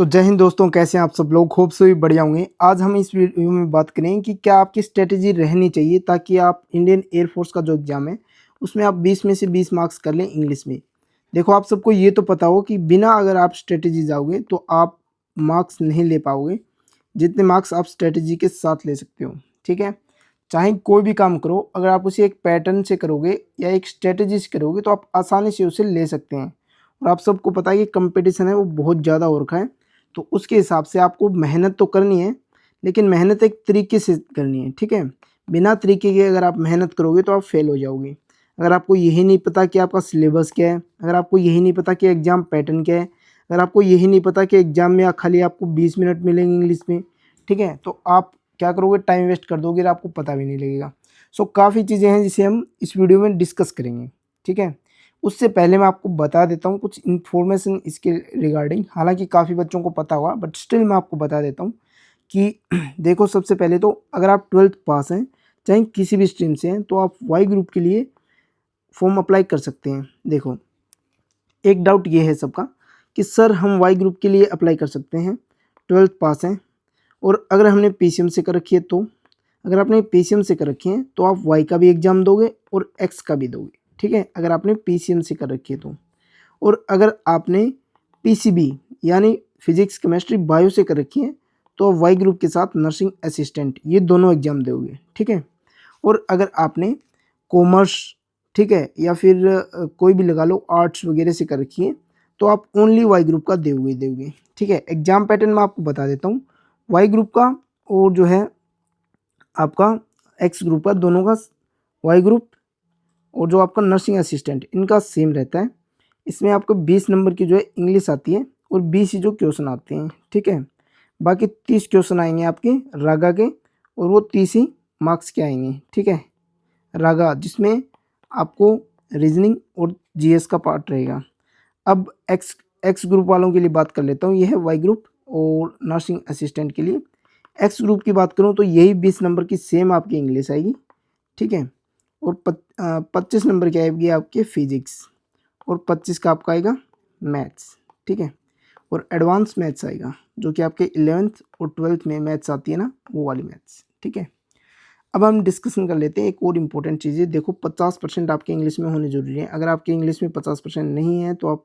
तो जय हिंद दोस्तों, कैसे हैं आप सब लोग। होप सो भी बढ़िया होंगे। आज हम इस वीडियो में बात करेंगे कि क्या आपकी स्ट्रेटेजी रहनी चाहिए ताकि आप इंडियन एयरफोर्स का जो एग्ज़ाम है उसमें आप 20 में से 20 मार्क्स कर लें इंग्लिश में। देखो, आप सबको ये तो पता हो कि बिना अगर आप स्ट्रेटेजी जाओगे तो आप मार्क्स नहीं ले पाओगे जितने मार्क्स आप स्ट्रेटेजी के साथ ले सकते हो। ठीक है, चाहे कोई भी काम करो, अगर आप उसे एक पैटर्न से करोगे या एक स्ट्रेटेजी से करोगे तो आप आसानी से उसे ले सकते हैं। और आप सबको पता है कि कंपटीशन है वो बहुत ज़्यादा हो रखा है, तो उसके हिसाब से आपको मेहनत तो करनी है, लेकिन मेहनत एक तरीके से करनी है। ठीक है, बिना तरीके के अगर आप मेहनत करोगे तो आप फेल हो जाओगे। अगर आपको यही नहीं पता कि आपका सिलेबस क्या है, अगर आपको यही नहीं पता कि एग्ज़ाम पैटर्न क्या है, अगर आपको यही नहीं पता कि एग्ज़ाम में खाली आपको 20 मिनट मिलेंगे इंग्लिश में, ठीक है, तो आप क्या करोगे, टाइम वेस्ट कर दोगे और आपको पता भी नहीं लगेगा। सो काफ़ी चीज़ें हैं जिसे हम इस वीडियो में डिस्कस करेंगे। ठीक है, उससे पहले मैं आपको बता देता हूँ कुछ इन्फॉर्मेशन इसके रिगार्डिंग। हालांकि काफ़ी बच्चों को पता होगा, बट स्टिल मैं आपको बता देता हूँ कि देखो, सबसे पहले तो अगर आप 12th पास हैं, चाहे किसी भी स्ट्रीम से हैं, तो आप वाई ग्रुप के लिए फॉर्म अप्लाई कर सकते हैं। देखो, एक डाउट ये है सबका कि सर हम वाई ग्रुप के लिए अप्लाई कर सकते हैं, 12th पास हैं, और अगर हमने पीसीएम से कर रखी है तो अगर आपने पीसीएम से कर रखी है तो आप वाई का भी एग्ज़ाम दोगे और एक्स का भी दोगे। ठीक है, अगर आपने पीसीएम से कर रखी है तो। और अगर आपने पीसीबी यानी फिजिक्स केमिस्ट्री बायो से कर रखी है तो आप वाई ग्रुप के साथ नर्सिंग असिस्टेंट ये दोनों एग्जाम दोगे। ठीक है, और अगर आपने कॉमर्स, ठीक है, या फिर कोई भी लगा लो आर्ट्स वगैरह से कर रखी है तो आप ओनली वाई ग्रुप का दोगे। ठीक है, एग्जाम पैटर्न मैं आपको बता देता हूँ। वाई ग्रुप का और जो है आपका एक्स ग्रुप का, दोनों का वाई ग्रुप और जो आपका नर्सिंग असिस्टेंट इनका सेम रहता है। इसमें आपको 20 नंबर की जो है इंग्लिश आती है और 20 ही जो क्वेश्चन आते हैं। ठीक है, बाकी 30 क्वेश्चन आएंगे आपके रागा के और वो 30 ही मार्क्स के आएंगे। ठीक है, रागा जिसमें आपको रीजनिंग और जीएस का पार्ट रहेगा। अब एक्स एक्स ग्रुप वालों के लिए बात कर लेता हूँ, ये है वाई ग्रुप और नर्सिंग असिस्टेंट के लिए। एक्स ग्रुप की बात करूँ तो यही 20 नंबर की सेम आपकी इंग्लिश आएगी। ठीक है, और 25 नंबर की आएगी आपके फिजिक्स और 25 का आपका आएगा मैथ्स। ठीक है, और एडवांस मैथ्स आएगा जो कि आपके 11th और 12th में मैथ्स आती है ना, वो वाली मैथ्स। ठीक है, अब हम डिस्कशन कर लेते हैं एक और इम्पोर्टेंट चीज़ है। देखो, 50% आपके इंग्लिश में होने जरूरी है। अगर आपके इंग्लिश में 50% नहीं है तो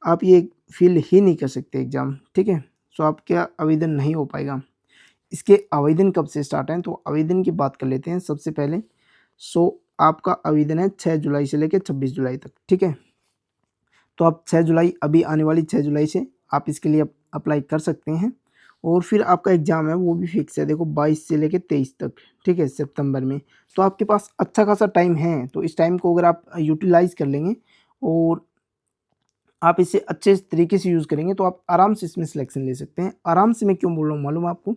आप ये फील ही नहीं कर सकते एग्ज़ाम। ठीक है, सो आपका आवेदन नहीं हो पाएगा। इसके आवेदन कब से स्टार्ट हैं तो आवेदन की बात कर लेते हैं सबसे पहले। सो आपका आवेदन है 6 जुलाई से लेकर 26 जुलाई तक। ठीक है, तो आप 6 जुलाई, अभी आने वाली 6 जुलाई से आप इसके लिए अप्लाई कर सकते हैं। और फिर आपका एग्ज़ाम है वो भी फिक्स है, देखो 22 से लेकर 23 तक। ठीक है, सितंबर में। तो आपके पास अच्छा खासा टाइम है, तो इस टाइम को अगर आप यूटिलाइज़ कर लेंगे और आप इसे अच्छे तरीके से यूज़ करेंगे तो आप आराम से इसमें सिलेक्शन ले सकते हैं। आराम से मैं क्यों बोल रहा हूँ मालूम है आपको?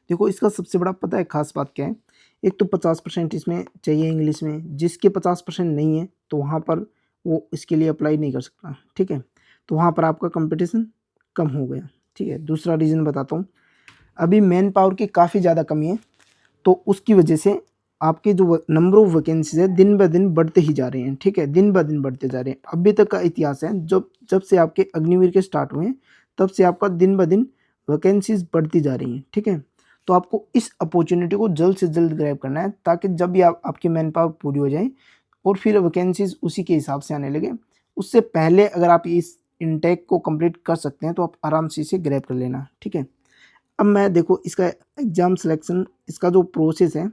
देखो, इसका सबसे बड़ा पता है ख़ास बात क्या है? एक तो 50% इसमें चाहिए इंग्लिश में, जिसके 50% नहीं है तो वहाँ पर वो इसके लिए अप्लाई नहीं कर सकता। ठीक है, तो वहाँ पर आपका कंपटीशन कम हो गया। ठीक है, दूसरा रीज़न बताता हूँ, अभी मैन पावर की काफ़ी ज़्यादा कमी है, तो उसकी वजह से आपके जो नंबर ऑफ वैकेंसीज है दिन ब दिन बढ़ते ही जा रहे हैं। ठीक है, दिन ब दिन बढ़ते जा रहे हैं। अभी तक का इतिहास है, जब जब से आपके अग्निवीर के स्टार्ट हुए हैं तब से आपका दिन ब दिन वैकेंसीज बढ़ती जा रही हैं। ठीक है, तो आपको इस अपॉर्चुनिटी को जल्द से जल्द ग्रैब करना है ताकि जब भी आपकी मैन पावर पूरी हो जाए और फिर वैकेंसीज उसी के हिसाब से आने लगे, उससे पहले अगर आप इस इनटेक को कंप्लीट कर सकते हैं तो आप आराम से इसे ग्रैब कर लेना। ठीक है, अब मैं देखो इसका एग्ज़ाम सिलेक्शन, इसका जो प्रोसेस है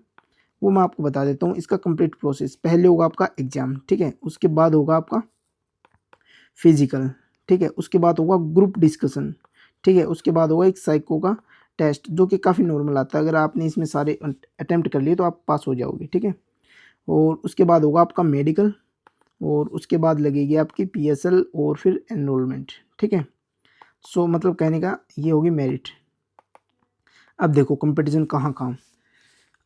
वो मैं आपको बता देता हूँ। इसका कंप्लीट प्रोसेस, पहले होगा आपका एग्ज़ाम। ठीक है, उसके बाद होगा आपका फिजिकल। ठीक है, उसके बाद होगा ग्रुप डिस्कशन। ठीक है, उसके बाद होगा एक साइको का टेस्ट जो कि काफ़ी नॉर्मल आता है। अगर आपने इसमें सारे अटैम्प्ट कर लिए तो आप पास हो जाओगे। ठीक है, और उसके बाद होगा आपका मेडिकल और उसके बाद लगेगी आपकी पीएसएल और फिर एनरोलमेंट। ठीक है, सो मतलब कहने का ये होगी मेरिट। अब देखो कंपटीशन कहाँ कहाँ।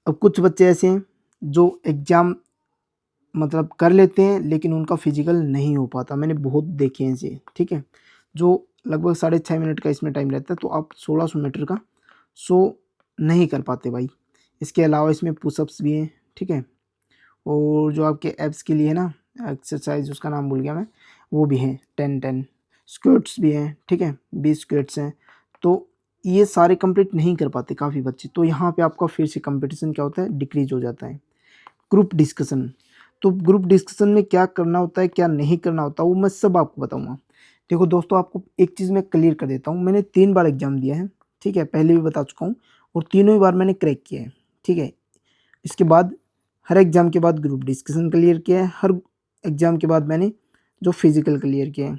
अब कुछ बच्चे ऐसे हैं जो एग्ज़ाम मतलब कर लेते हैं लेकिन उनका फिजिकल नहीं हो पाता, मैंने बहुत देखे हैं ऐसे। ठीक है, जो लगभग 6.5 मिनट का इसमें टाइम रहता है तो आप 1600 मीटर का नहीं कर पाते भाई। इसके अलावा इसमें पुशअप्स भी हैं। ठीक है, और जो आपके एब्स के लिए है ना एक्सरसाइज, उसका नाम भूल गया मैं, वो भी हैं 10-10 स्क्वाट्स भी हैं। ठीक है, 20 स्क्वाट्स हैं। तो ये सारे कंप्लीट नहीं कर पाते काफ़ी बच्चे, तो यहाँ पे आपका फिर से कंपटीशन क्या होता है, डिक्रीज हो जाता है। ग्रुप डिस्कशन, तो ग्रुप डिस्कशन में क्या करना होता है, क्या नहीं करना होता, वो मैं सब आपको बताऊँगा। देखो दोस्तों, आपको एक चीज़ मैं क्लियर कर देता हूँ, मैंने 3 बार एग्ज़ाम दिया है, ठीक है? पहले भी बता चुका हूँ और तीनों ही बार मैंने क्रैक किया है, ठीक है? इसके बाद हर एग्ज़ाम के बाद ग्रुप डिस्कशन क्लियर किया है, हर एग्ज़ाम के बाद मैंने जो फिज़िकल क्लियर किया है।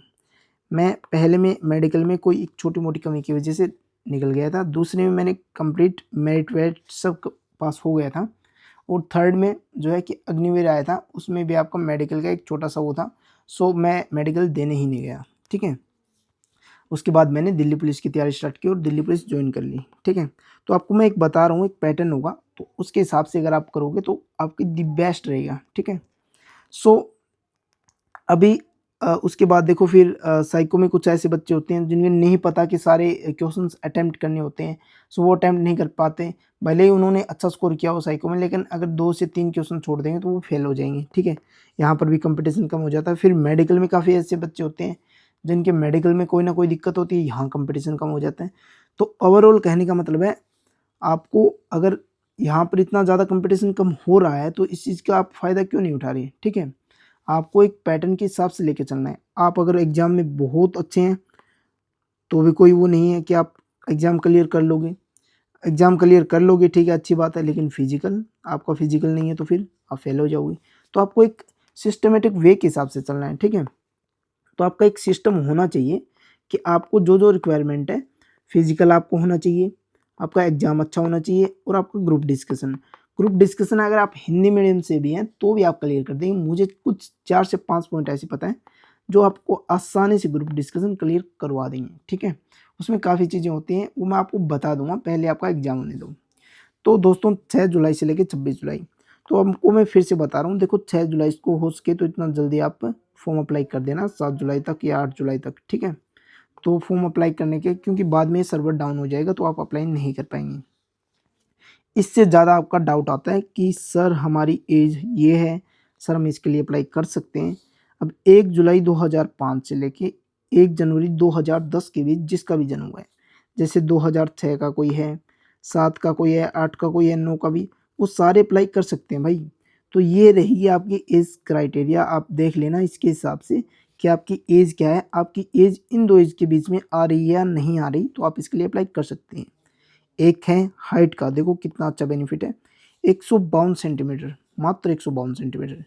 मैं पहले में मेडिकल में कोई एक छोटी-मोटी कमी की वजह से निकल गया था, दूसरे में मैंने कंप्लीट मेरिट वेरिट सब क पास हो गया था और थर्ड में जो है कि अग्निवीर आया था, उसमें भी आपका मेडिकल का एक छोटा-सा वो था, सो मैं मेडिकल देने ही नहीं गया, ठीक है? उसके बाद मैंने दिल्ली पुलिस की तैयारी स्टार्ट की और दिल्ली पुलिस जॉइन कर ली, ठीक है? तो आपको मैं एक बता रहा हूँ, एक पैटर्न होगा, तो उसके हिसाब से अगर आप करोगे तो आपकी दी बेस्ट रहेगा, ठीक है? सो अभी उसके बाद देखो फिर साइको में कुछ ऐसे बच्चे होते हैं जिन्हें नहीं पता कि सारे क्वेश्चंस अटेम्प्ट करने होते हैं, सो वो अटेम्प्ट नहीं कर पाते। भले ही उन्होंने अच्छा स्कोर किया हो साइको में, लेकिन अगर 2 से 3 क्वेश्चन छोड़ देंगे तो वो फेल हो जाएँगे, ठीक है? यहाँ पर भी कॉम्पिटिशन कम हो जाता है। फिर मेडिकल में काफ़ी ऐसे बच्चे होते हैं जिनके मेडिकल में कोई ना कोई दिक्कत होती है, यहाँ कॉम्पिटिशन कम हो जाता है। तो ओवरऑल कहने का मतलब है, आपको अगर यहाँ पर इतना ज़्यादा कॉम्पिटिशन कम हो रहा है तो इस चीज़ का आप फ़ायदा क्यों नहीं उठा रहे, ठीक है? आपको एक पैटर्न के हिसाब से लेके चलना है। आप अगर एग्ज़ाम में बहुत अच्छे हैं, तो भी कोई वो नहीं है कि आप एग्ज़ाम क्लियर कर लोगे। एग्ज़ाम क्लियर कर लोगे, ठीक है, अच्छी बात है, लेकिन फिज़िकल आपका फिज़िकल नहीं है तो फिर आप फेल हो जाओगे। तो आपको एक सिस्टमैटिक वे के हिसाब से चलना है, ठीक है? तो आपका एक सिस्टम होना चाहिए कि आपको जो-जो रिक्वायरमेंट है, फिज़िकल आपको होना चाहिए, आपका एग्ज़ाम अच्छा होना चाहिए और आपका ग्रुप डिस्कशन। ग्रुप डिस्कशन अगर आप हिंदी मीडियम से भी हैं, तो भी आप क्लियर कर देंगे। मुझे कुछ 4 से 5 पॉइंट ऐसे पता है, जो आपको आसानी से ग्रुप डिस्कशन क्लियर करवा देंगे, ठीक है? उसमें काफ़ी चीज़ें होती हैं, वो मैं आपको बता दूँगा, पहले आपका एग्ज़ाम होने दो। तो दोस्तों 6 जुलाई से लेके 26 जुलाई, तो आपको मैं फिर से बता रहा हूँ, देखो 6 जुलाई को हो सके तो इतना जल्दी आप फॉर्म अप्लाई कर देना, 7 जुलाई तक या 8 जुलाई तक, ठीक है? तो फॉर्म अप्लाई करने के, क्योंकि बाद में सर्वर डाउन हो जाएगा तो आप अप्लाई नहीं कर पाएँगे। इससे ज़्यादा आपका डाउट आता है कि सर हमारी एज ये है, सर हम इसके लिए अप्लाई कर सकते हैं। अब 1 जुलाई 2005 से लेके 1 जनवरी 2010 के बीच जिसका भी जन्म हुआ है, जैसे 2006 का कोई है, 7 का कोई है, 8 का कोई है, 9 का भी, वो सारे अप्लाई कर सकते हैं भाई। तो ये रही आपकी एज क्राइटेरिया, आप देख लेना इसके हिसाब से कि आपकी एज क्या है, आपकी एज इन 2 एज के बीच में आ रही है या नहीं आ रही, तो आप इसके लिए अप्लाई कर सकते हैं। एक है हाइट का, देखो कितना अच्छा बेनिफिट है, 152 सेंटीमीटर, मात्र 152 सेंटीमीटर,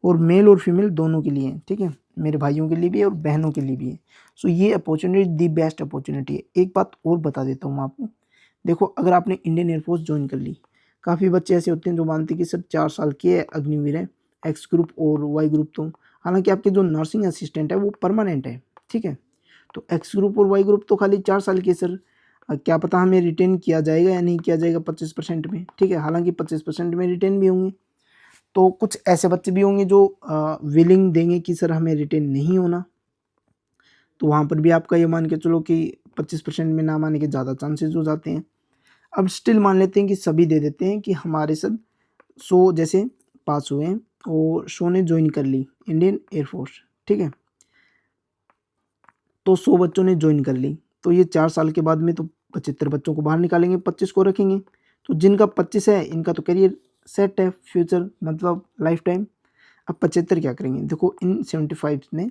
और मेल और फीमेल दोनों के लिए है, ठीक है? मेरे भाइयों के लिए भी है और बहनों के लिए भी है। सो ये अपॉर्चुनिटी दी बेस्ट अपॉर्चुनिटी है। एक बात और बता देता हूँ मैं आपको, देखो अगर आपने इंडियन एयरफोर्स जॉइन कर ली, काफ़ी बच्चे ऐसे होते हैं जो मानते हैं कि सर 4 साल के है, अग्निवीर है, एक्स ग्रुप और वाई ग्रुप, तो हालाँकि आपके जो नर्सिंग असिस्टेंट है वो परमानेंट है, ठीक है? तो एक्स ग्रुप और वाई ग्रुप तो खाली 4 साल की है सर, क्या पता हमें रिटेन किया जाएगा या नहीं किया जाएगा 25% में, ठीक है? हालाँकि 25% में रिटेन भी होंगे। तो कुछ ऐसे बच्चे भी होंगे जो विलिंग देंगे कि सर हमें रिटेन नहीं होना, तो वहाँ पर भी आपका ये मान के चलो कि 25% में नाम आने के ज़्यादा चांसेस हो जाते हैं। अब स्टिल मान लेते हैं कि सभी दे देते हैं कि हमारे सब 100 जैसे पास हुए हैं और 100 ने जॉइन कर ली इंडियन एयरफोर्स, ठीक है? तो 100 बच्चों ने जॉइन कर ली, तो ये 4 साल के बाद में तो 75 बच्चों को बाहर निकालेंगे, 25 को रखेंगे। तो जिनका 25 है, इनका तो करियर सेट है, फ्यूचर मतलब लाइफ टाइम। अब 75 क्या करेंगे? देखो इन 75 में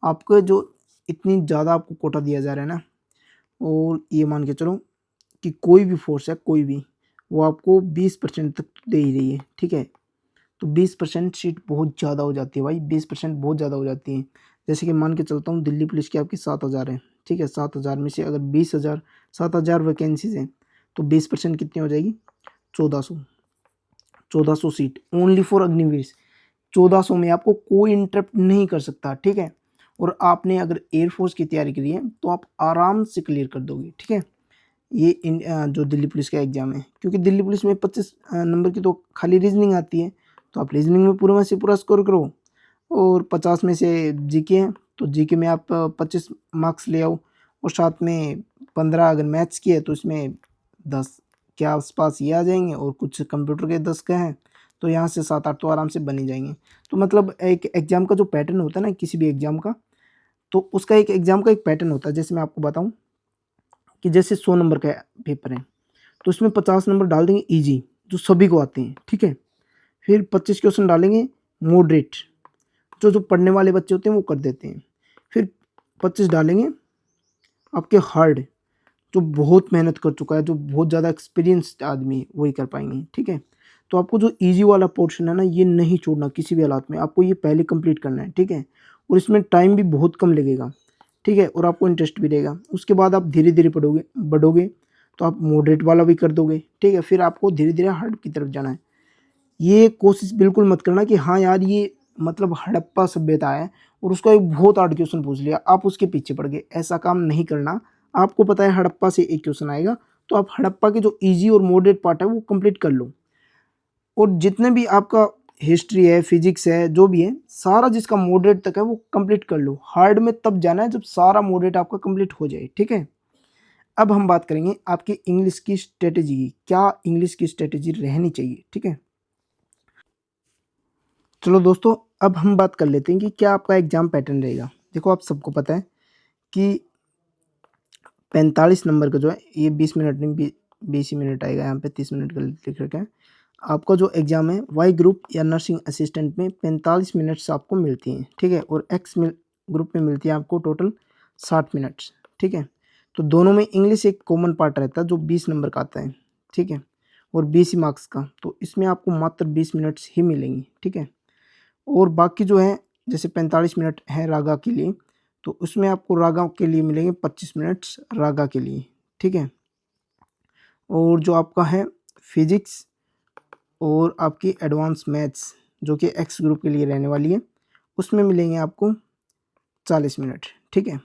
आपको जो इतनी ज़्यादा आपको कोटा दिया जा रहा है ना, और ये मान के चलो कि कोई भी फोर्स है, कोई भी, वो आपको 20% तक तो दे ही रही है, ठीक है? तो 20% सीट बहुत ज़्यादा हो जाती है भाई, 20% बहुत ज़्यादा हो जाती है। जैसे कि मान के चलता हूँ दिल्ली पुलिस की आपकी 7,000 है, ठीक है? 7,000 में से अगर 20,000 7,000 वैकेंसीज़ हैं, तो 20% कितनी हो जाएगी? 1400, 1400 सीट ओनली फॉर अग्निवीर। 1400 में आपको कोई इंटरप्ट नहीं कर सकता, ठीक है? और आपने अगर एयरफोर्स की तैयारी करी है, तो आप आराम से क्लियर कर दोगे, ठीक है? ये जो दिल्ली पुलिस का एग्ज़ाम है, क्योंकि दिल्ली पुलिस में 25 नंबर की तो खाली रीजनिंग आती है, तो आप रीजनिंग में पूरे में से पूरा स्कोर करो, और 50 में से जीके है, तो जीके में आप 25 मार्क्स ले आओ, और साथ में 15 अगर मैथ्स की है तो इसमें 10 के आसपास ये आ जाएंगे, और कुछ कंप्यूटर के 10 का है, तो यहाँ से 7-8 तो आराम से बन ही जाएंगे। तो मतलब एक एग्ज़ाम का जो पैटर्न होता है ना, किसी भी एग्ज़ाम का, तो उसका एक एग्ज़ाम का एक पैटर्न होता है, जैसे मैं आपको बताऊँ, कि जैसे 100 नंबर का पेपर है तो उसमें 50 नंबर डाल देंगे ईजी, जो सभी को आते हैं, ठीक है। फिर 25 क्वेश्चन डालेंगे मॉडरेट, जो पढ़ने वाले बच्चे होते हैं वो कर देते हैं। फिर 25 डालेंगे आपके हार्ड, जो बहुत मेहनत कर चुका है, जो बहुत ज़्यादा एक्सपीरियंस्ड आदमी है वही कर पाएंगे, ठीक है। तो आपको जो इजी वाला पोर्शन है ना, ये नहीं छोड़ना किसी भी हालात में, आपको ये पहले कंप्लीट करना है, ठीक है। और इसमें टाइम भी बहुत कम लगेगा, ठीक है, और आपको इंटरेस्ट भी रहेगा। उसके बाद आप धीरे धीरे पढ़ोगे बढ़ोगे तो आप मॉडरेट वाला भी कर दोगे, ठीक है। फिर आपको धीरे धीरे हार्ड की तरफ जाना है। ये कोशिश बिल्कुल मत करना कि हाँ यार ये मतलब हड़प्पा सभ्यता है और उसका एक बहुत हार्ड क्वेश्चन पूछ लिया, आप उसके पीछे पड़ गए, ऐसा काम नहीं करना। आपको पता है हड़प्पा से एक क्वेश्चन आएगा, तो आप हड़प्पा के जो इजी और मॉडरेट पार्ट है वो कंप्लीट कर लो। और जितने भी आपका हिस्ट्री है, फिजिक्स है, जो भी है, सारा जिसका मॉडरेट तक है वो कंप्लीट कर लो। हार्ड में तब जाना है जब सारा मॉडरेट आपका कंप्लीट हो जाए, ठीक है। अब हम बात करेंगे आपकी इंग्लिश की स्ट्रेटेजी की, क्या इंग्लिश की स्ट्रेटेजी रहनी चाहिए, ठीक है। चलो दोस्तों, अब हम बात कर लेते हैं कि क्या आपका एग्जाम पैटर्न रहेगा। देखो आप सबको पता है कि 45 नंबर का जो है ये 20 मिनट नहीं 20 ही मिनट आएगा, यहाँ पे 30 मिनट का लिख रखा है। आपका जो एग्ज़ाम है वाई ग्रुप या नर्सिंग असिस्टेंट में 45 मिनट्स आपको मिलती हैं, ठीक है। और एक्स ग्रुप में मिलती है आपको टोटल 60 मिनट्स, ठीक है। तो दोनों में इंग्लिश एक कॉमन पार्ट रहता है जो 20 नंबर का आता है, ठीक है, और 20 ही मार्क्स का। तो इसमें आपको मात्र 20 मिनट्स ही मिलेंगी, ठीक है। और बाकी जो है जैसे 45 मिनट है रागा के लिए, तो उसमें आपको रागा के लिए मिलेंगे 25 मिनट्स रागा के लिए, ठीक है। और जो आपका है फिजिक्स और आपकी एडवांस मैथ्स जो कि एक्स ग्रुप के लिए रहने वाली है, उसमें मिलेंगे आपको 40 मिनट, ठीक है।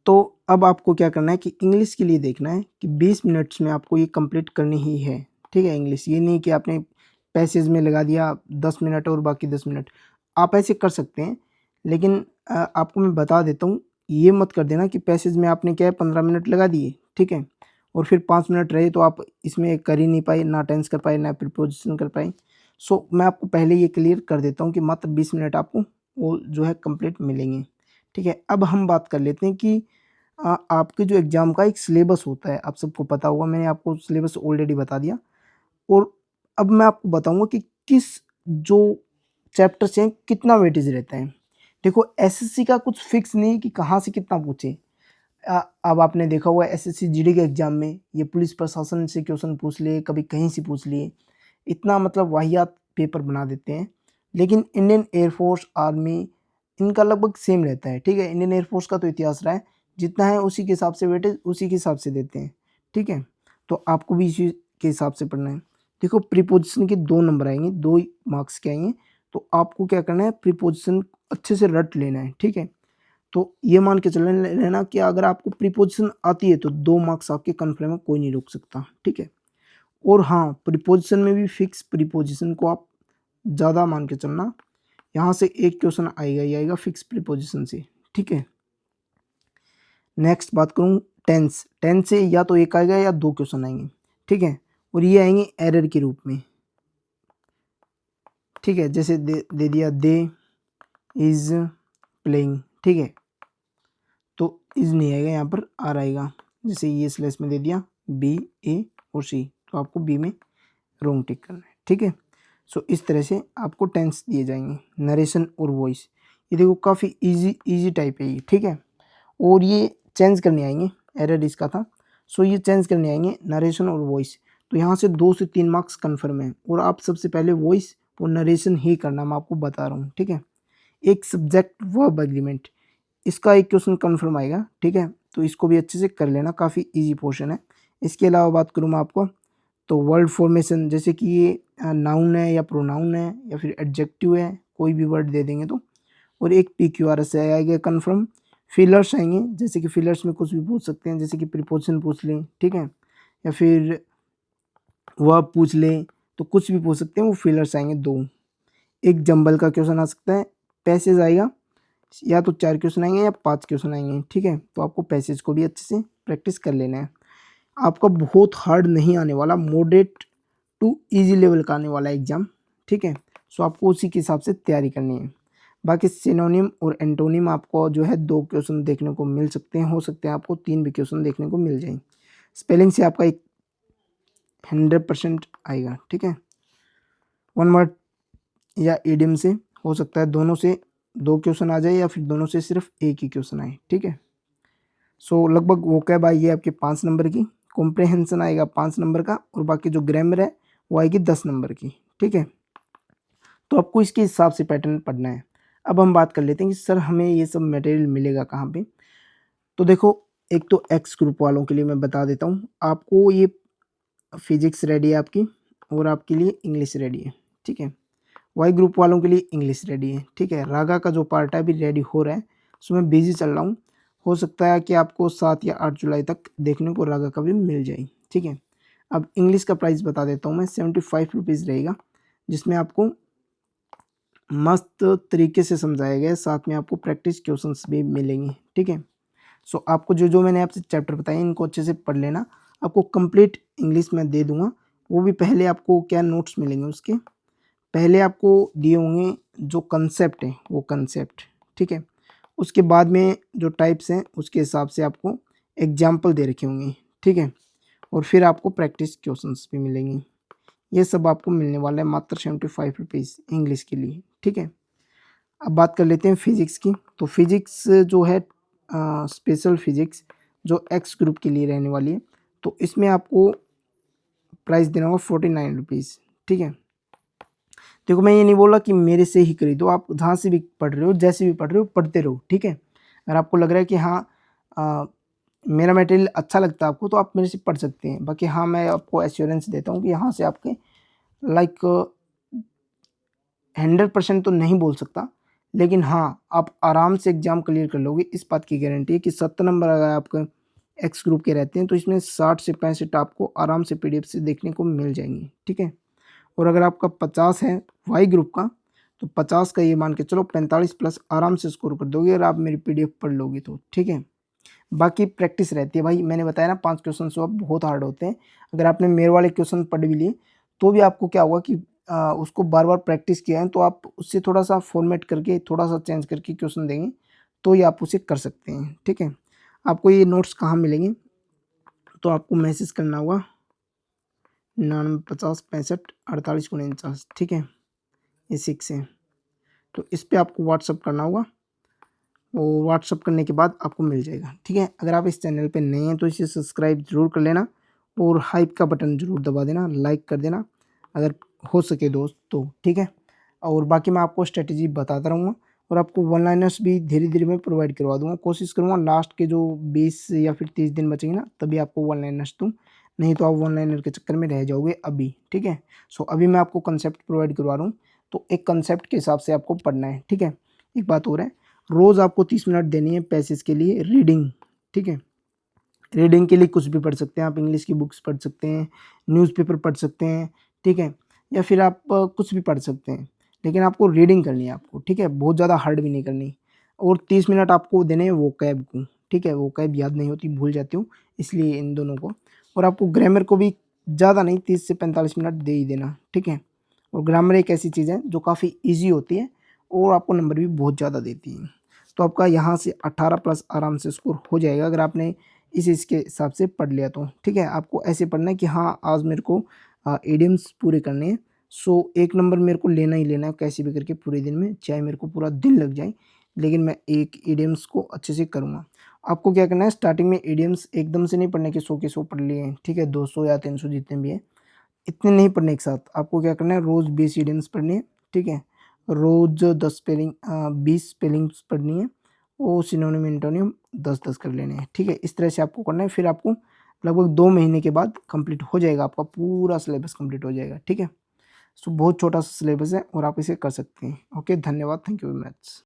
तो अब आपको क्या करना है कि इंग्लिश के लिए देखना है कि 20 मिनट्स में आपको ये कंप्लीट करनी ही है, ठीक है। इंग्लिश ये नहीं कि आपने पैसेज में लगा दिया 10 मिनट और बाकी 10 मिनट, आप ऐसे कर सकते हैं। लेकिन आपको मैं बता देता हूँ, ये मत कर देना कि पैसेज में आपने क्या है 15 मिनट लगा दिए, ठीक है, और फिर 5 मिनट रहे तो आप इसमें कर ही नहीं पाए, ना टेंस कर पाए ना प्रीपोजिशन कर पाए। सो मैं आपको पहले ये क्लियर कर देता हूँ कि मात्र 20 मिनट आपको वो जो है कंप्लीट मिलेंगे, ठीक है। अब हम बात कर लेते हैं कि आपके जो एग्ज़ाम का एक सिलेबस होता है, आप सबको पता होगा, मैंने आपको सिलेबस ऑलरेडी बता दिया। और अब मैं आपको बताऊँगा कि किस जो चैप्टर्स हैं कितना वेटेज रहता है। देखो एसएससी का कुछ फिक्स नहीं है कि कहाँ से कितना पूछे। अब आपने देखा होगा एसएससी जीडी के एग्ज़ाम में ये पुलिस प्रशासन से क्वेश्चन पूछ लिए, कभी कहीं से पूछ लिए, इतना मतलब वाहियात पेपर बना देते हैं। लेकिन इंडियन एयरफोर्स, आर्मी, इनका लगभग सेम रहता है, ठीक है। इंडियन एयरफोर्स का तो इतिहास रहा है, जितना है उसी के हिसाब से वेटेज उसी के हिसाब से देते हैं, ठीक है। तो आपको भी इसी के हिसाब से पढ़ना है। देखो प्रीपोजिशन के 2 नंबर आएंगे, 2 मार्क्स के आएंगे, तो आपको क्या करना है प्रीपोजिशन अच्छे से रट लेना है, ठीक है। तो ये मान के चलने लेना कि अगर आपको प्रीपोजिशन आती है तो 2 मार्क्स आपके कन्फर्म है, कोई नहीं रोक सकता, ठीक है। और हाँ, प्रीपोजिशन में भी फिक्स प्रीपोजिशन को आप ज़्यादा मान के चलना, यहाँ से एक क्वेश्चन आएगा ही आएगा फिक्स प्रीपोजिशन से, ठीक है। नेक्स्ट बात करूँ टेंस, टेंस से या तो एक आएगा या 2 क्वेश्चन आएंगे, ठीक है। और ये आएंगे एरर के रूप में, ठीक है। जैसे दे दिया दे इज प्लेइंग, ठीक है, तो इज नहीं आएगा, यहाँ पर आर आएगा। जैसे ये स्लैश में दे दिया बी ए और सी, तो आपको बी में रोंग टिक करना है, ठीक है। सो इस तरह से आपको टेंस दिए जाएंगे। नरेशन और वॉइस, ये देखो काफ़ी इजी टाइप है ये, ठीक है। और ये चेंज करने आएंगे, एरर इसका था, सो ये चेंज करने आएंगे नरेशन और वॉइस। तो यहाँ से 2 से 3 मार्क्स कन्फर्म है, और आप सबसे पहले वॉइस और नरेशन ही करना, मैं आपको बता रहा हूँ, ठीक है। एक सब्जेक्ट वर्ब एग्रीमेंट, इसका एक क्वेश्चन कन्फर्म आएगा, ठीक है। तो इसको भी अच्छे से कर लेना, काफ़ी इजी पोर्शन है। इसके अलावा बात करूँ मैं आपको, तो वर्ड फॉर्मेशन, जैसे कि ये नाउन है या प्रोनाउन है या फिर एडजेक्टिव है, कोई भी वर्ड दे देंगे तो। और एक PQRS आएगा कन्फर्म। फिलर्स आएंगे, जैसे कि फिलर्स में कुछ भी पूछ सकते हैं, जैसे कि प्रीपोजिशन पूछ लें, ठीक है, या फिर वर्ब पूछ लें, तो कुछ भी पूछ सकते हैं, वो फिलर्स आएंगे 2। एक जंबल का क्वेश्चन आ सकता है, पैसेज आएगा, या तो 4 क्वेश्चन आएंगे या 5 क्वेश्चन आएंगे, ठीक है। तो आपको पैसेज को भी अच्छे से प्रैक्टिस कर लेना है। आपका बहुत हार्ड नहीं आने वाला, मॉडरेट टू इजी लेवल का आने वाला एग्जाम, ठीक है। सो आपको उसी के हिसाब से तैयारी करनी है। बाकी सिनोनिम और एंटोनिम आपको जो है 2 क्वेश्चन देखने को मिल सकते हैं, हो सकते हैं आपको 3 भी क्वेश्चन देखने को मिल जाएँ। स्पेलिंग से आपका एक 100% आएगा, ठीक है। वन वर्ड या इडियम से हो सकता है दोनों से 2 क्वेश्चन आ जाए या फिर दोनों से सिर्फ एक ही क्वेश्चन आए, ठीक है। सो लगभग वोकैब आएगी आपके 5 नंबर की, कॉम्प्रिहेंशन आएगा 5 नंबर का और बाकी जो ग्रामर है वो आएगी 10 नंबर की, ठीक है। तो आपको इसके हिसाब से पैटर्न पढ़ना है। अब हम बात कर लेते हैं कि सर हमें ये सब मटेरियल मिलेगा कहाँ पे? तो देखो, एक तो एक्स ग्रुप वालों के लिए मैं बता देता हूँ, आपको ये फिजिक्स रेडी है आपकी और आपके लिए इंग्लिश रेडी है, ठीक है। वाई ग्रुप वालों के लिए इंग्लिश रेडी है, ठीक है। रागा का जो पार्ट है अभी रेडी हो रहा है, सो मैं बिजी चल रहा हूँ। हो सकता है कि आपको 7 या 8 जुलाई तक देखने को रागा का भी मिल जाए, ठीक है। अब इंग्लिश का प्राइस बता देता हूँ मैं, 75 रुपीज़ रहेगा, जिसमें आपको मस्त तरीके से समझाया गया है, साथ में आपको प्रैक्टिस क्वेश्चंस भी मिलेंगे, ठीक है। सो आपको जो जो मैंने आपसे चैप्टर बताए इनको अच्छे से पढ़ लेना। आपको कंप्लीट इंग्लिश में दे दूंगा, वो भी पहले आपको क्या नोट्स मिलेंगे उसके पहले आपको दिए होंगे जो कंसेप्ट है वो कंसेप्ट, ठीक है। उसके बाद में जो टाइप्स हैं उसके हिसाब से आपको एग्जाम्पल दे रखे होंगे, ठीक है। और फिर आपको प्रैक्टिस क्वेश्चंस भी मिलेंगे। ये सब आपको मिलने वाला है मात्र 75 रुपीज़ इंग्लिश के लिए, ठीक है। अब बात कर लेते हैं फिजिक्स की। तो फिजिक्स जो है स्पेशल फिजिक्स जो एक्स ग्रुप के लिए रहने वाली है, तो इसमें आपको प्राइस देना होगा 49 रुपीज़, ठीक है। देखो, मैं ये नहीं बोल रहा कि मेरे से ही खरीदो, आप जहाँ से भी पढ़ रहे हो, जैसे भी पढ़ रहे हो, पढ़ते रहो, ठीक है। अगर आपको लग रहा है कि हाँ मेरा मटेरियल अच्छा लगता है आपको, तो आप मेरे से पढ़ सकते हैं। बाकी हाँ, मैं आपको एश्योरेंस देता हूँ कि यहाँ से आपके लाइक 100% तो नहीं बोल सकता, लेकिन हाँ, आप आराम से एग्ज़ाम क्लियर कर लोगे, इस बात की गारंटी है कि 70 नंबर अगर आपके एक्स ग्रुप के रहते हैं, तो इसमें 60 से 65 आपको आराम से पीडीएफ से देखने को मिल जाएंगे, ठीक है। और अगर आपका 50 है वाई ग्रुप का, तो 50 का ये मान के चलो 45 प्लस आराम से स्कोर कर दोगे अगर आप मेरी पीडीएफ पढ़ लोगे तो, ठीक है। बाकी प्रैक्टिस रहती है भाई, मैंने बताया ना 5 क्वेश्चन सो अब बहुत हार्ड होते हैं। अगर आपने मेरे वाले क्वेश्चन पढ़ भी लिए तो भी आपको क्या होगा कि उसको बार बार प्रैक्टिस किया है, तो आप उससे थोड़ा सा फॉर्मेट करके थोड़ा सा चेंज करके क्वेश्चन देंगे तो ही आप उसे कर सकते हैं, ठीक है। आपको ये नोट्स कहाँ मिलेंगे? तो आपको मैसेज करना होगा 99 50 65 48 49, ठीक है। ये 6 है, तो इस पे आपको व्हाट्सअप करना होगा और व्हाट्सअप करने के बाद आपको मिल जाएगा, ठीक है। अगर आप इस चैनल पे नए हैं तो इसे सब्सक्राइब ज़रूर कर लेना और हाइप का बटन ज़रूर दबा देना, लाइक कर देना अगर हो सके दोस्त तो, ठीक है। और बाकी मैं आपको स्ट्रेटजी बताता रहूँगा और आपको वन लाइनर्स भी धीरे धीरे मैं प्रोवाइड करवा दूँगा। कोशिश करूँगा लास्ट के जो 20 या फिर 30 दिन बचेंगे ना, तभी आपको वन लाइनर्स दूँ, नहीं तो आप वन लाइनर के चक्कर में रह जाओगे अभी, ठीक है। सो अभी मैं आपको कंसेप्ट प्रोवाइड करवा रहा हूँ, तो एक कंसेप्ट के हिसाब से आपको पढ़ना है, ठीक है। एक बात और है, रोज़ आपको 30 मिनट देनी है पैसेज के लिए रीडिंग, ठीक है। रीडिंग के लिए कुछ भी पढ़ सकते हैं आप, इंग्लिश की बुक्स पढ़ सकते हैं, न्यूज़पेपर पढ़ सकते हैं, ठीक है। या फिर आप कुछ भी पढ़ सकते हैं, लेकिन आपको रीडिंग करनी है आपको, ठीक है। बहुत ज़्यादा हार्ड भी नहीं करनी। और 30 मिनट आपको देने हैं वोकैब को, ठीक है। वोकैब याद नहीं होती, भूल जाती हूँ, इसलिए इन दोनों को। और आपको ग्रामर को भी ज़्यादा नहीं 30 से 45 मिनट दे ही देना, ठीक है। और ग्रामर एक ऐसी चीज़ है जो काफ़ी ईजी होती है और आपको नंबर भी बहुत ज़्यादा देती है। तो आपका यहाँ से 18 प्लस आराम से स्कोर हो जाएगा अगर आपने इसके हिसाब से पढ़ लिया तो, ठीक है। आपको ऐसे पढ़ना है कि हाँ, आज मेरे को इडियम्स पूरे करने हैं, सो 1 नंबर मेरे को लेना ही लेना है कैसे भी करके पूरे दिन में, चाहे मेरे को पूरा दिन लग जाए, लेकिन मैं एक इडियम्स को अच्छे से करूँगा। आपको क्या करना है, स्टार्टिंग में इडियम्स एकदम से नहीं पढ़ने के 100 के 100 पढ़ लिए हैं, ठीक है। 200 या 300 जितने भी हैं, इतने नहीं पढ़ने एक साथ। आपको क्या करना है, रोज़ 20 इडियम्स पढ़नी है, ठीक है। रोज़ 10 स्पेलिंग 20 स्पेलिंग्स पढ़नी है और सिनोनिम एंटोनिम 10-10 कर लेने हैं, ठीक है। इस तरह से आपको करना है, फिर आपको लगभग 2 महीने के बाद कंप्लीट हो जाएगा, आपका पूरा सिलेबस कंप्लीट हो जाएगा, ठीक है। सो बहुत छोटा सा सिलेबस है और आप इसे कर सकते हैं। ओके, धन्यवाद, थैंक यू वेरी मच।